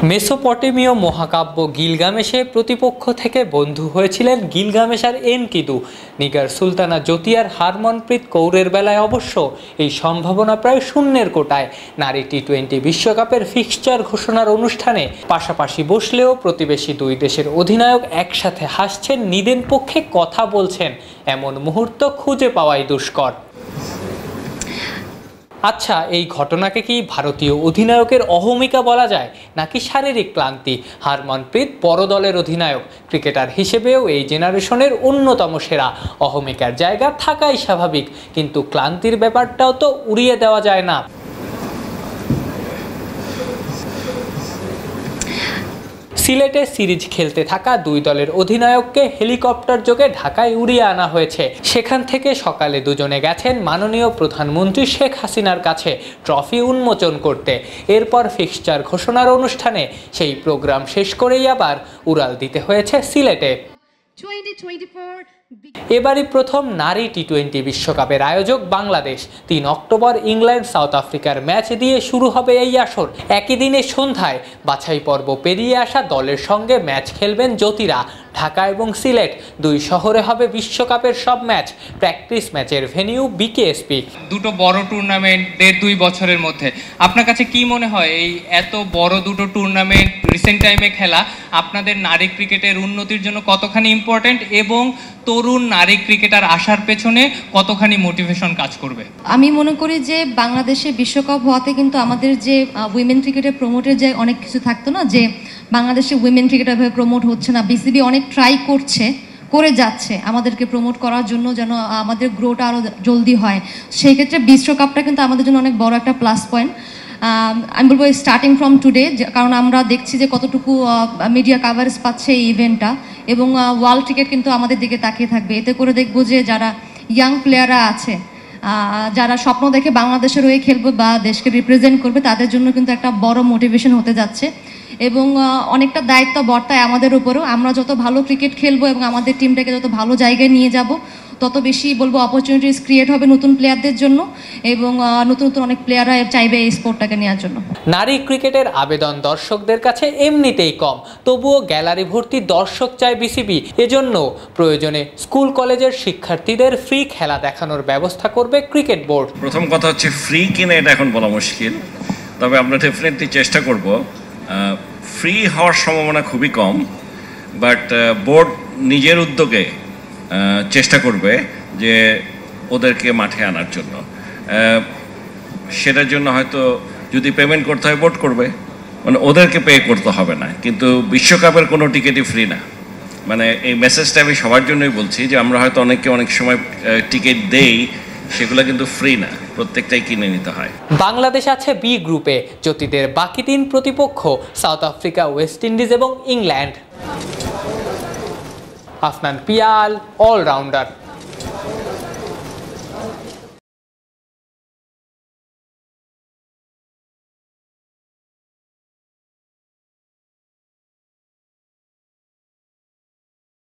মেসোপটেমীয় মহাকাব্য গিলগামেশে প্রতিপক্ষ থেকে বন্ধু হয়েছিলেন গিলগামেশ আর এনকিদু। নিগার সুলতানা জ্যোতিয়ার হারমনপ্রীত কৌরের বেলায় অবশ্য এই সম্ভাবনা প্রায় শূন্যের কোটায়। নারী টি-20 বিশ্বকাপের ফিক্সচার ঘোষণার অনুষ্ঠানে পাশাপাশি বসলেও প্রতিবেশী দুই দেশের অধিনায়ক একসাথে হাসছেন, নিদেন পক্ষে কথা বলছেন, এমন মুহূর্ত খুঁজে পাওয়াই দুষ্কর। আচ্ছা, এই ঘটনাকে কি ভারতীয় অধিনায়কের অহমিকা বলা যায়, নাকি শারীরিক ক্লান্তি? হারমনপ্রীত বড় দলের অধিনায়ক, ক্রিকেটার হিসেবেও এই জেনারেশনের অন্যতম সেরা। অহমিকার জায়গা থাকাই স্বাভাবিক, কিন্তু ক্লান্তির ব্যাপারটাও তো উড়িয়ে দেওয়া যায় না। সিলেটে সিরিজ খেলতে থাকা দুই দলের অধিনায়ককে হেলিকপ্টার যোগে ঢাকায় উড়িয়ে আনা হয়েছে। সেখান থেকে সকালে দুজনে গেছেন মাননীয় প্রধানমন্ত্রী শেখ হাসিনার কাছে ট্রফি উন্মোচন করতে। এরপর ফিক্সচার ঘোষণার অনুষ্ঠানে সেই প্রোগ্রাম শেষ করেই আবার উড়াল দিতে হয়েছে সিলেটে। এবারই প্রথম নারী টি-20 বিশ্বকাপের আয়োজক বাংলাদেশ। 3 অক্টোবর ইংল্যান্ড সাউথ আফ্রিকার ম্যাচ দিয়ে শুরু হবে এই আসর। একই দিনে সন্ধ্যায় বাছাই পর্ব পেরিয়ে আসা দলের সঙ্গে ম্যাচ খেলবেন জ্যোতিরা। ঢাকা এবং সিলেট দুই শহরে হবে বিশ্বকাপের সব ম্যাচ। প্র্যাকটিস ম্যাচের ভেন্যু বিকেএসপি। দুটো বড় টুর্নামেন্ট 1.5-2 বছরের মধ্যে আপনার কাছে কি মনে হয়, এই এত বড় দুটো টুর্নামেন্ট রিসেন্ট টাইমে খেলা আপনাদের নারী ক্রিকেটের উন্নতির জন্য কতখানি ইম্পর্টেন্ট, এবং তরুণ নারী ক্রিকেটার আসার পেছনে কতখানি মোটিভেশন কাজ করবে? আমি মনে করি যে বাংলাদেশে বিশ্বকাপ হওয়াতে কিন্তু আমাদের যে উইমেন ক্রিকেটের প্রমোটের যে অনেক কিছু থাকতো না, যে বাংলাদেশে উইমেন ক্রিকেটার ভাবে প্রমোট হচ্ছে না, বিসিবি অনেক ট্রাই করে যাচ্ছে আমাদেরকে প্রমোট করার জন্য, যেন আমাদের গ্রোটা আরও জলদি হয়। সেই ক্ষেত্রে বিশ্বকাপটা কিন্তু আমাদের জন্য অনেক বড় একটা প্লাস পয়েন্ট। আমি বলবো স্টার্টিং ফ্রম টুডে, কারণ আমরা দেখছি যে কতটুকু মিডিয়া কাভারেজ পাচ্ছে এই ইভেন্টটা, এবং ওয়ার্ল্ড ক্রিকেট কিন্তু আমাদের দিকে তাকিয়ে থাকবে। এতে করে দেখবো যে যারা ইয়াং প্লেয়াররা আছে, যারা স্বপ্ন দেখে বাংলাদেশের হয়ে খেলবে বা দেশকে রিপ্রেজেন্ট করবে, তাদের জন্য কিন্তু একটা বড় মোটিভেশন হতে যাচ্ছে, এবং অনেকটা দায়িত্ব বর্তায় আমাদের উপরেও। আমরা যত ভালো ক্রিকেট খেলবো এবং আমাদের টিমটাকে যত ভালো জায়গায় নিয়ে যাব, তত বেশি বলবো অপরচুনিটিস ক্রিয়েট হবে নতুন প্লেয়ারদের জন্য, এবং নতুন নতুন অনেক প্লেয়াররা চাইবে এই স্পোর্টটাকে নেওয়ার জন্য। নারী ক্রিকেটের আবেদন দর্শকদের কাছে এমনিতেই কম, তবুও গ্যালারি ভর্তি দর্শক চায় বিসিবি। এজন্য প্রয়োজনে স্কুল কলেজের শিক্ষার্থীদের ফ্রি খেলা দেখানোর ব্যবস্থা করবে ক্রিকেট বোর্ড। প্রথম কথা হচ্ছে ফ্রি কিনা এটা এখন বলা মুশকিল, তবে আমরা ডেফিনেটলি চেষ্টা করব। ফ্রি হওয়ার সম্ভাবনা খুবই কম, বাট বোর্ড নিজের উদ্যোগে চেষ্টা করবে যে ওদেরকে মাঠে আনার জন্য। সেটার জন্য হয়তো যদি পেমেন্ট করতে হয় বোর্ড করবে, মানে ওদেরকে পে করতে হবে না। কিন্তু বিশ্বকাপের কোনো টিকিটই ফ্রি না। মানে এই মেসেজটা আমি সবার জন্যই বলছি, যে আমরা হয়তো অনেক সময় টিকিট দেই, সেগুলো কিন্তু ফ্রি না, প্রত্যেকটাই কিনে নিতে হয়। বাংলাদেশ আছে বি গ্রুপে। জ্যোতিদের বাকি 3 প্রতিপক্ষ সাউথ আফ্রিকা, ওয়েস্ট ইন্ডিজ এবং ইংল্যান্ড। আফনান পিয়াল, অলরাউন্ডার।